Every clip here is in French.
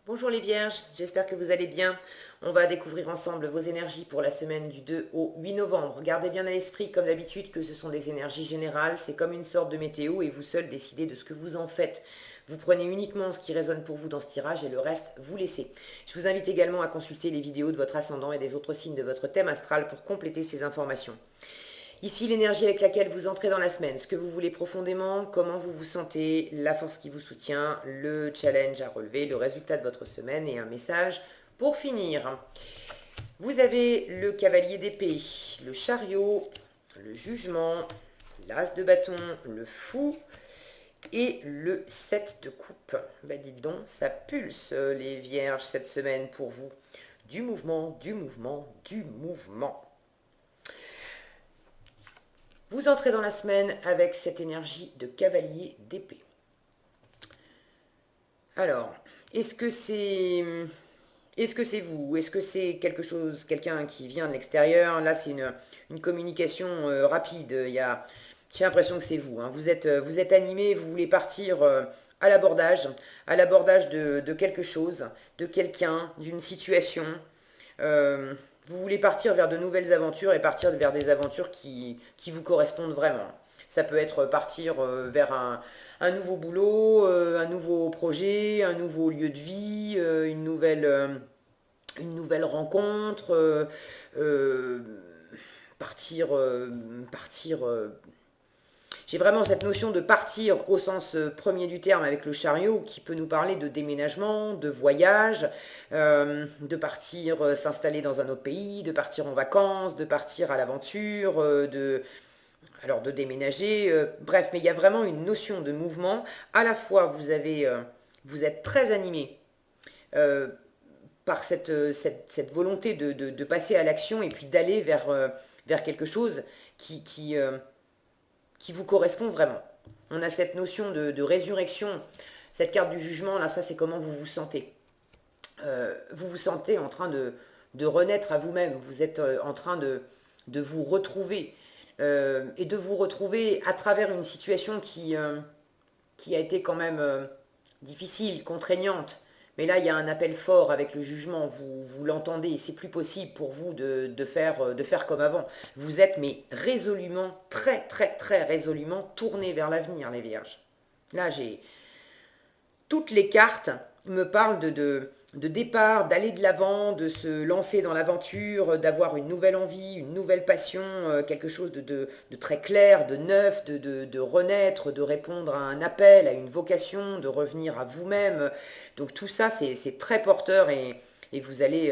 Bonjour les vierges, j'espère que vous allez bien. On va découvrir ensemble vos énergies pour la semaine du 2 au 8 novembre. Gardez bien à l'esprit, comme d'habitude, que ce sont des énergies générales, c'est comme une sorte de météo et vous seul décidez de ce que vous en faites. Vous prenez uniquement ce qui résonne pour vous dans ce tirage et le reste, vous laissez. Je vous invite également à consulter les vidéos de votre ascendant et des autres signes de votre thème astral pour compléter ces informations. Ici, l'énergie avec laquelle vous entrez dans la semaine, ce que vous voulez profondément, comment vous vous sentez, la force qui vous soutient, le challenge à relever, le résultat de votre semaine et un message pour finir. Vous avez le cavalier d'épée, le chariot, le jugement, l'as de bâton, le fou et le 7 de coupe. Ben dites donc, ça pulse les vierges cette semaine pour vous. Du mouvement, du mouvement, du mouvement. Vous entrez dans la semaine avec cette énergie de cavalier d'épée. Alors, est-ce que c'est vous? Est-ce que c'est quelque chose, quelqu'un qui vient de l'extérieur? Là, c'est une communication rapide. J'ai l'impression que c'est vous, hein. Vous êtes animé, vous voulez partir à l'abordage de quelque chose, de quelqu'un, d'une situation. Euh, vous voulez partir vers de nouvelles aventures et partir vers des aventures qui vous correspondent vraiment. Ça peut être partir vers un nouveau boulot, un nouveau projet, un nouveau lieu de vie, une nouvelle rencontre, euh, partir. J'ai vraiment cette notion de partir au sens premier du terme avec le chariot qui peut nous parler de déménagement, de voyage, de partir s'installer dans un autre pays, de partir en vacances, de partir à l'aventure, de déménager. Bref, mais il y a vraiment une notion de mouvement. À la fois, vous êtes très animé euh, par cette volonté de passer à l'action et puis d'aller vers quelque chose qui, qui, euh, qui vous correspond vraiment. On a cette notion de résurrection, cette carte du jugement, là, ça c'est comment vous vous sentez. Vous vous sentez en train de renaître à vous-même, vous êtes en train de vous retrouver, et de vous retrouver à travers une situation qui a été quand même difficile, contraignante. Mais là, il y a un appel fort avec le jugement, vous l'entendez, c'est plus possible pour vous de faire comme avant. Vous êtes, mais résolument, très, très, très résolument tourné vers l'avenir, les vierges. Là, j'ai toutes les cartes me parlent de départ, d'aller de l'avant, de se lancer dans l'aventure, d'avoir une nouvelle envie, une nouvelle passion, quelque chose de très clair, de neuf, de renaître, de répondre à un appel, à une vocation, de revenir à vous-même. Donc tout ça, c'est très porteur et vous allez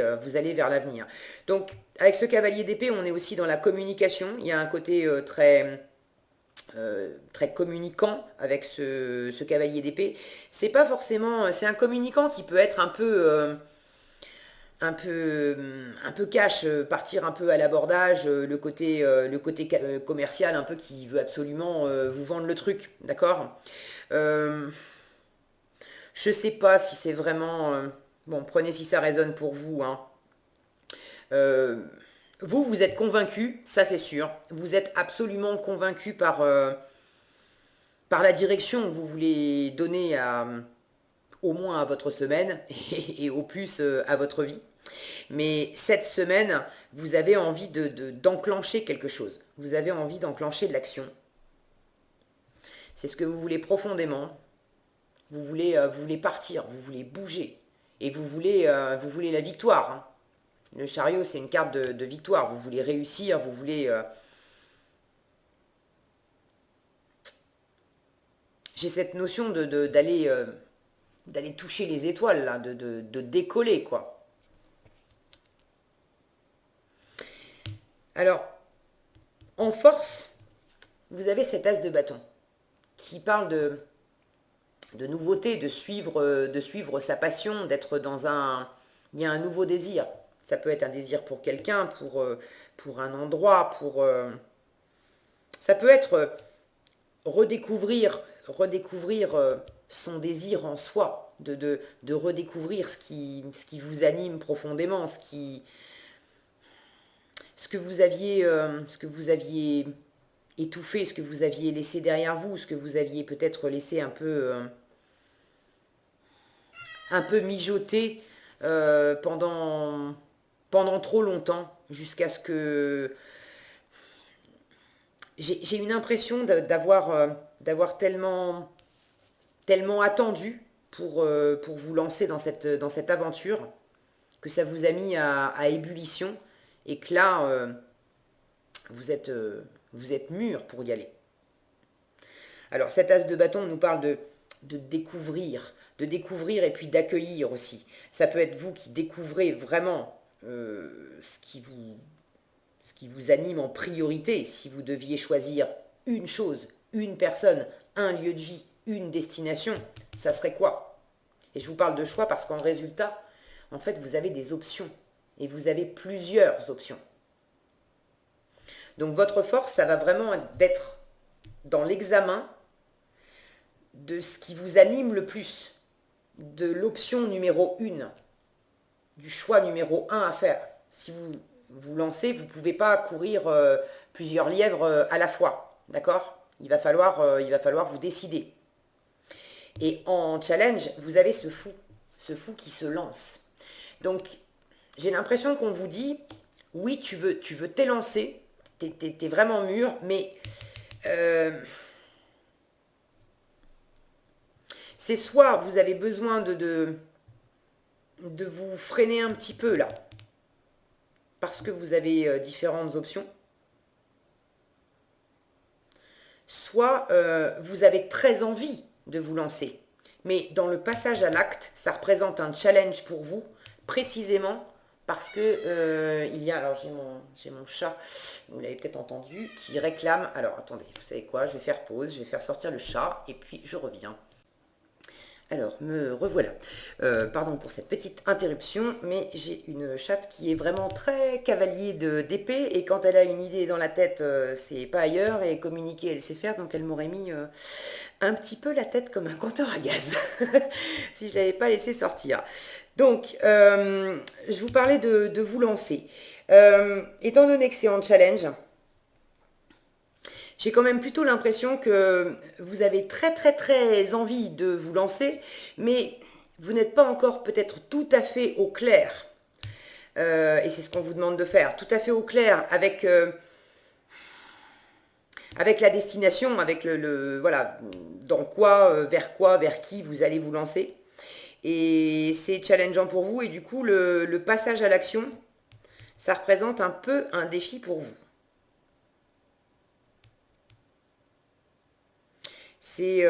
vers l'avenir. Donc avec ce cavalier d'épée, on est aussi dans la communication. Il y a un côté très communicant avec ce cavalier d'épée. C'est pas forcément, c'est un communicant qui peut être un peu cash, partir un peu à l'abordage, le côté commercial un peu qui veut absolument vous vendre le truc, d'accord. euh, je sais pas si c'est vraiment, bon, prenez si ça résonne pour vous, hein. Euh, vous êtes convaincu, ça c'est sûr. Vous êtes absolument convaincu par la direction que vous voulez donner au moins à votre semaine et au plus à votre vie. Mais cette semaine, vous avez envie d'enclencher quelque chose. Vous avez envie d'enclencher de l'action. C'est ce que vous voulez profondément. Vous voulez partir, vous voulez bouger. Et vous voulez la victoire, hein. Le chariot, c'est une carte de victoire. Vous voulez réussir, vous voulez... J'ai cette notion d'aller toucher les étoiles, là, de décoller, quoi. Alors, en force, vous avez cet as de bâton qui parle de nouveauté, de suivre sa passion, d'être dans un... Il y a un nouveau désir. Ça peut être un désir pour quelqu'un, pour un endroit, ça peut être redécouvrir son désir en soi, de redécouvrir ce qui vous anime profondément, ce que vous aviez étouffé, ce que vous aviez laissé derrière vous, ce que vous aviez peut-être laissé un peu mijoté pendant trop longtemps, jusqu'à ce que... J'ai une impression d'avoir tellement attendu pour vous lancer dans cette aventure, que ça vous a mis à ébullition, et que là, vous êtes mûr pour y aller. Alors, cet as de bâton nous parle de découvrir et puis d'accueillir aussi. Ça peut être vous qui découvrez vraiment ce qui vous anime en priorité. Si vous deviez choisir une chose, une personne, un lieu de vie, une destination, ça serait quoi? Et je vous parle de choix parce qu'en résultat, en fait, vous avez des options. Et vous avez plusieurs options. Donc votre force, ça va vraiment d'être dans l'examen de ce qui vous anime le plus, de l'option numéro 1, du choix numéro 1 à faire. Si vous vous lancez, vous ne pouvez pas courir plusieurs lièvres à la fois, d'accord? Il va falloir vous décider. Et en challenge, vous avez ce fou qui se lance. Donc, j'ai l'impression qu'on vous dit, oui, tu veux t'élancer, t'es vraiment mûr, mais c'est soit vous avez besoin de vous freiner un petit peu là, parce que vous avez différentes options, soit vous avez très envie de vous lancer. Mais dans le passage à l'acte, ça représente un challenge pour vous, précisément parce que il y a, alors j'ai mon chat, vous l'avez peut-être entendu, qui réclame. Alors attendez, vous savez quoi, je vais faire pause, je vais faire sortir le chat et puis je reviens. Alors, me revoilà. Pardon pour cette petite interruption, mais j'ai une chatte qui est vraiment très cavalier d'épée, et quand elle a une idée dans la tête, c'est pas ailleurs, et communiquer, elle sait faire, donc elle m'aurait mis un petit peu la tête comme un compteur à gaz, si je l'avais pas laissé sortir. Donc, je vous parlais de vous lancer. Étant donné que c'est en challenge, j'ai quand même plutôt l'impression que vous avez très très très envie de vous lancer, mais vous n'êtes pas encore peut-être tout à fait au clair. Et c'est ce qu'on vous demande de faire, tout à fait au clair avec la destination, avec voilà, dans quoi, vers qui vous allez vous lancer. Et c'est challengeant pour vous, et du coup, le passage à l'action, ça représente un peu un défi pour vous. C'est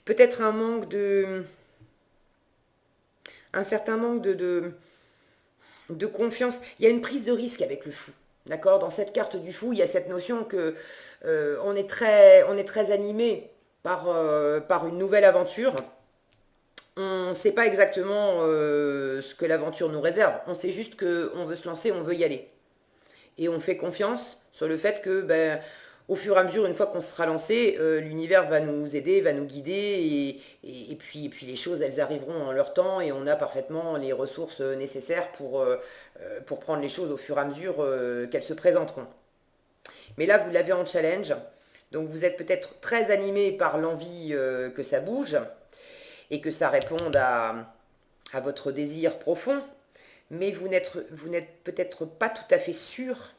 peut-être un certain manque de confiance. Il y a une prise de risque avec le fou. D'accord? Dans cette carte du fou, il y a cette notion que on est très animé par une nouvelle aventure. On ne sait pas exactement ce que l'aventure nous réserve. On sait juste qu'on veut se lancer, on veut y aller. Et on fait confiance sur le fait que, au fur et à mesure, une fois qu'on sera lancé, l'univers va nous aider, va nous guider, et puis les choses, elles arriveront en leur temps, et on a parfaitement les ressources nécessaires pour prendre les choses au fur et à mesure qu'elles se présenteront. Mais là, vous l'avez en challenge, donc vous êtes peut-être très animé par l'envie que ça bouge, et que ça réponde à votre désir profond, mais vous n'êtes peut-être pas tout à fait sûr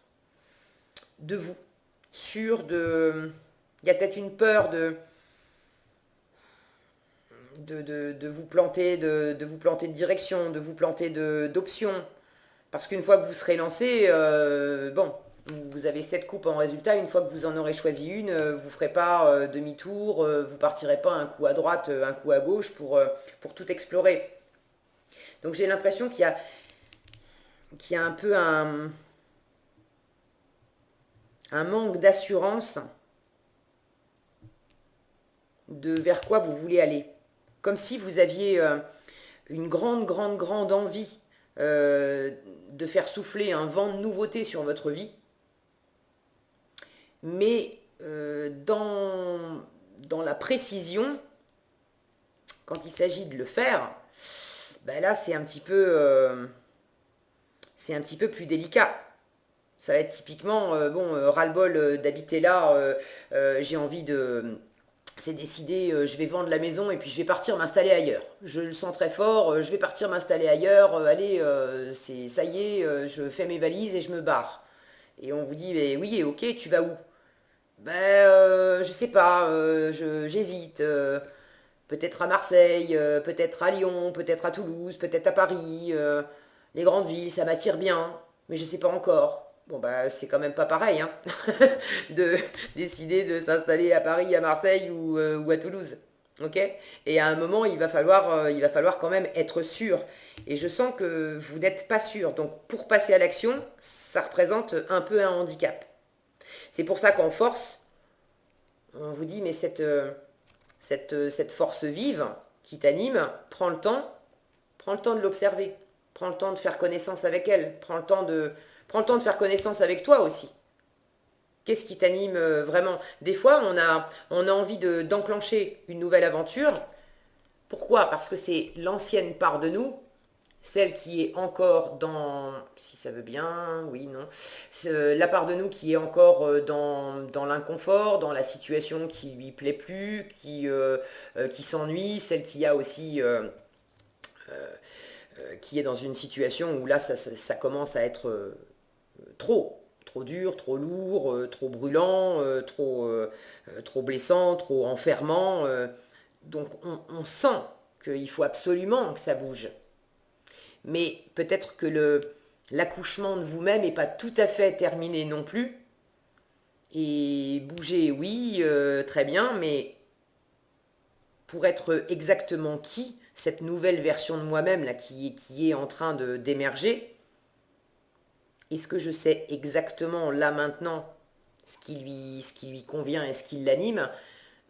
de vous. Sûr de... Il y a peut-être une peur de vous planter, de vous planter de direction, de vous planter d'options. Parce qu'une fois que vous serez lancé, bon, vous avez 7 coupes en résultat. Une fois que vous en aurez choisi une, vous ne ferez pas demi-tour, vous partirez pas un coup à droite, un coup à gauche pour tout explorer. Donc j'ai l'impression qu'il y a un peu un manque d'assurance de vers quoi vous voulez aller. Comme si vous aviez une grande envie de faire souffler un vent de nouveauté sur votre vie, mais dans la précision, quand il s'agit de le faire, là c'est un petit peu plus délicat. Ça va être typiquement, ras-le-bol d'habiter là, j'ai envie de c'est décidé, je vais vendre la maison et puis je vais partir m'installer ailleurs. Je le sens très fort, je vais partir m'installer ailleurs, allez, ça y est, je fais mes valises et je me barre. Et on vous dit, mais oui, ok, tu vas où? Ben, je sais pas, j'hésite. Peut-être à Marseille, peut-être à Lyon, peut-être à Toulouse, peut-être à Paris. Les grandes villes, ça m'attire bien, mais je sais pas encore. Bon bah c'est quand même pas pareil, hein, de décider de s'installer à Paris, à Marseille ou à Toulouse. Ok? Et à un moment, il va falloir quand même être sûr. Et je sens que vous n'êtes pas sûr. Donc pour passer à l'action, ça représente un peu un handicap. C'est pour ça qu'en force, on vous dit, mais cette force vive qui t'anime, prends le temps de l'observer, prends le temps de faire connaissance avec elle, prends le temps de faire connaissance avec toi aussi. Qu'est-ce qui t'anime vraiment? Des fois, on a envie d'enclencher une nouvelle aventure. Pourquoi? Parce que c'est l'ancienne part de nous, celle qui est encore dans, si ça veut bien, oui, non, la part de nous qui est encore dans l'inconfort, dans la situation qui lui plaît plus, qui s'ennuie, celle qui a aussi, qui est dans une situation où là, ça commence à être trop dur, trop lourd, trop brûlant, trop blessant, trop enfermant. Donc on sent qu'il faut absolument que ça bouge. Mais peut-être que l'accouchement de vous-même n'est pas tout à fait terminé non plus. Et bouger, oui, très bien, mais pour être exactement qui, cette nouvelle version de moi-même là qui est en train d'émerger, est-ce que je sais exactement là maintenant ce qui lui convient et ce qui l'anime?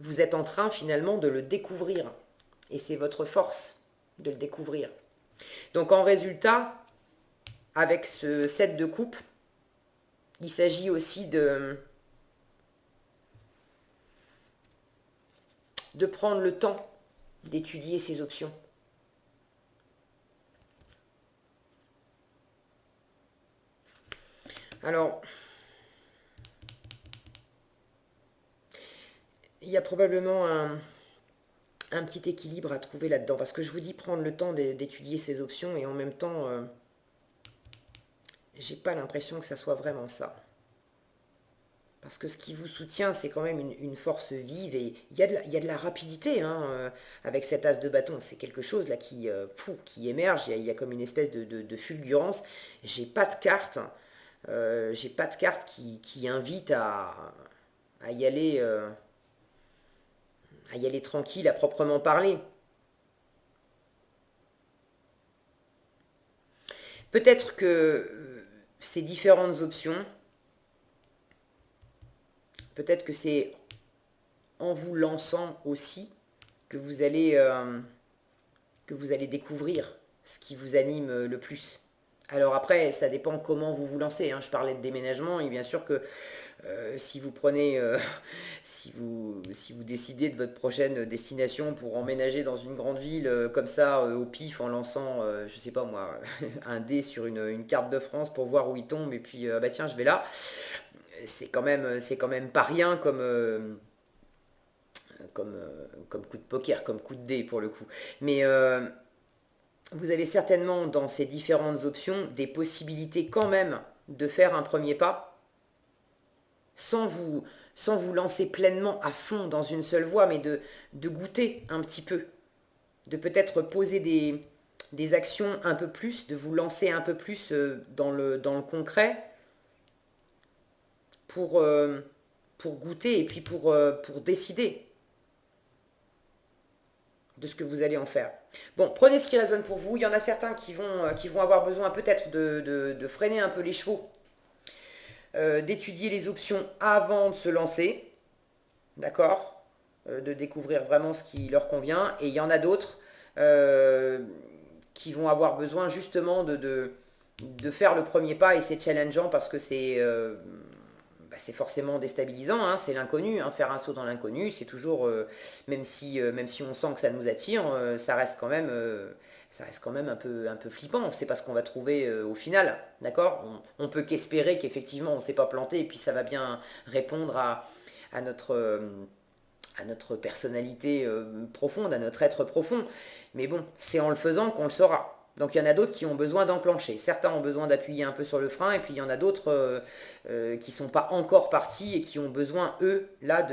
Vous êtes en train finalement de le découvrir. Et c'est votre force de le découvrir. Donc en résultat, avec ce set de coupe, il s'agit aussi de prendre le temps d'étudier ces options. Alors, il y a probablement un petit équilibre à trouver là-dedans, parce que je vous dis prendre le temps d'étudier ces options et en même temps, j'ai pas l'impression que ça soit vraiment ça. Parce que ce qui vous soutient, c'est quand même une force vive et il y a de la rapidité hein, avec cet as de bâton. C'est quelque chose là qui émerge, il y a comme une espèce de fulgurance. J'ai pas de carte qui invite à y aller, à y aller tranquille, à proprement parler. Peut-être que ces différentes options, peut-être que c'est en vous lançant aussi que vous allez découvrir ce qui vous anime le plus. Alors après, ça dépend comment vous vous lancez. Hein. Je parlais de déménagement et bien sûr que si vous prenez, si vous décidez de votre prochaine destination pour emménager dans une grande ville comme ça au pif en lançant, je sais pas moi, un dé sur une carte de France pour voir où il tombe et puis bah tiens je vais là, c'est quand même pas rien comme coup de poker, comme coup de dé pour le coup. Mais vous avez certainement dans ces différentes options des possibilités quand même de faire un premier pas sans vous, sans vous lancer pleinement à fond dans une seule voie, mais de goûter un petit peu, de peut-être poser des actions un peu plus, de vous lancer un peu plus dans le concret pour, pour goûter et puis pour décider de ce que vous allez en faire. Bon, prenez ce qui résonne pour vous. Il y en a certains qui vont avoir besoin peut-être de freiner un peu les chevaux, d'étudier les options avant de se lancer, d'accord, de découvrir vraiment ce qui leur convient. Et il y en a d'autres euh, qui vont avoir besoin justement de faire le premier pas et c'est challengeant parce que c'est forcément déstabilisant, hein, c'est l'inconnu, hein, faire un saut dans l'inconnu, c'est toujours, même si on sent que ça nous attire, ça reste quand même un peu flippant, c'est pas ce qu'on va trouver au final, d'accord? On peut qu'espérer qu'effectivement on ne s'est pas planté et puis ça va bien répondre à notre, à notre personnalité profonde, à notre être profond. Mais bon, c'est en le faisant qu'on le saura. Donc il y en a d'autres qui ont besoin d'enclencher. Certains ont besoin d'appuyer un peu sur le frein, et puis il y en a d'autres qui ne sont pas encore partis et qui ont besoin, eux, là,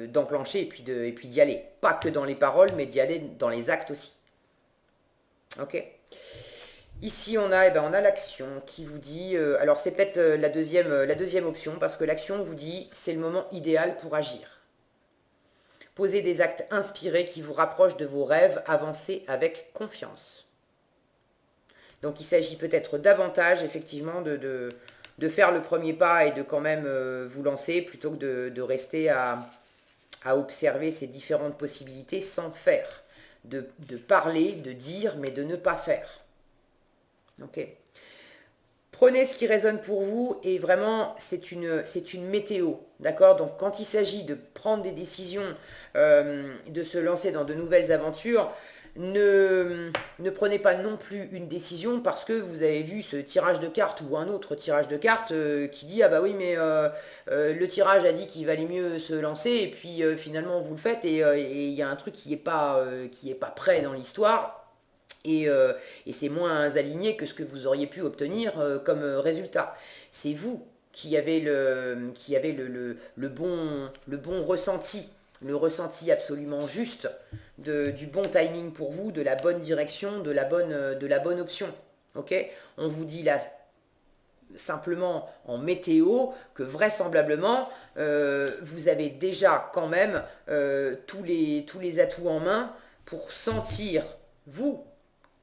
d'enclencher et puis d'y aller. Pas que dans les paroles, mais d'y aller dans les actes aussi. Ok. Ici, on a l'action qui vous dit... alors c'est peut-être la deuxième option, parce que l'action vous dit c'est le moment idéal pour agir. Posez des actes inspirés qui vous rapprochent de vos rêves, avancez avec confiance. Donc il s'agit peut-être davantage effectivement de faire le premier pas et de quand même vous lancer plutôt que de rester à observer ces différentes possibilités sans faire. De parler, de dire, mais de ne pas faire. Ok. Prenez ce qui résonne pour vous et vraiment c'est une météo, d'accord? Donc quand il s'agit de prendre des décisions, de se lancer dans de nouvelles aventures, ne prenez pas non plus une décision parce que vous avez vu ce tirage de cartes ou un autre tirage de cartes qui dit ah bah oui mais le tirage a dit qu'il valait mieux se lancer et puis finalement vous le faites et il y a un truc qui est pas prêt dans l'histoire. Et c'est moins aligné que ce que vous auriez pu obtenir comme résultat. C'est vous qui avez le bon ressenti, le ressenti absolument juste du bon timing pour vous, de la bonne direction, de la bonne option. Ok. On vous dit là simplement en météo que vraisemblablement vous avez déjà quand même tous les atouts en main pour sentir, vous,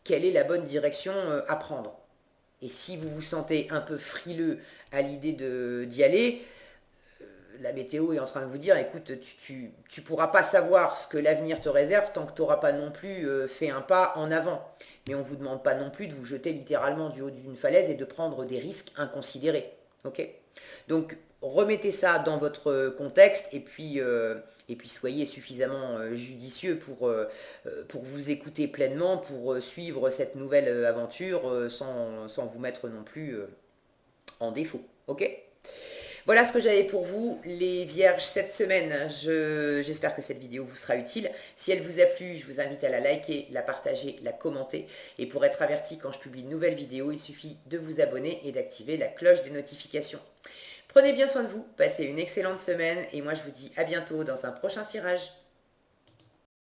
quelle est la bonne direction à prendre. Et si vous vous sentez un peu frileux à l'idée d'y aller, la météo est en train de vous dire, écoute, tu pourras pas savoir ce que l'avenir te réserve tant que tu n'auras pas non plus fait un pas en avant. Mais on ne vous demande pas non plus de vous jeter littéralement du haut d'une falaise et de prendre des risques inconsidérés. Ok. Donc remettez ça dans votre contexte et puis soyez suffisamment judicieux pour vous écouter pleinement, pour suivre cette nouvelle aventure sans vous mettre non plus en défaut. Ok. Voilà ce que j'avais pour vous, les vierges, cette semaine. J'espère que cette vidéo vous sera utile. Si elle vous a plu, je vous invite à la liker, la partager, la commenter. Et pour être averti quand je publie une nouvelle vidéo, il suffit de vous abonner et d'activer la cloche des notifications. Prenez bien soin de vous, passez une excellente semaine et moi je vous dis à bientôt dans un prochain tirage.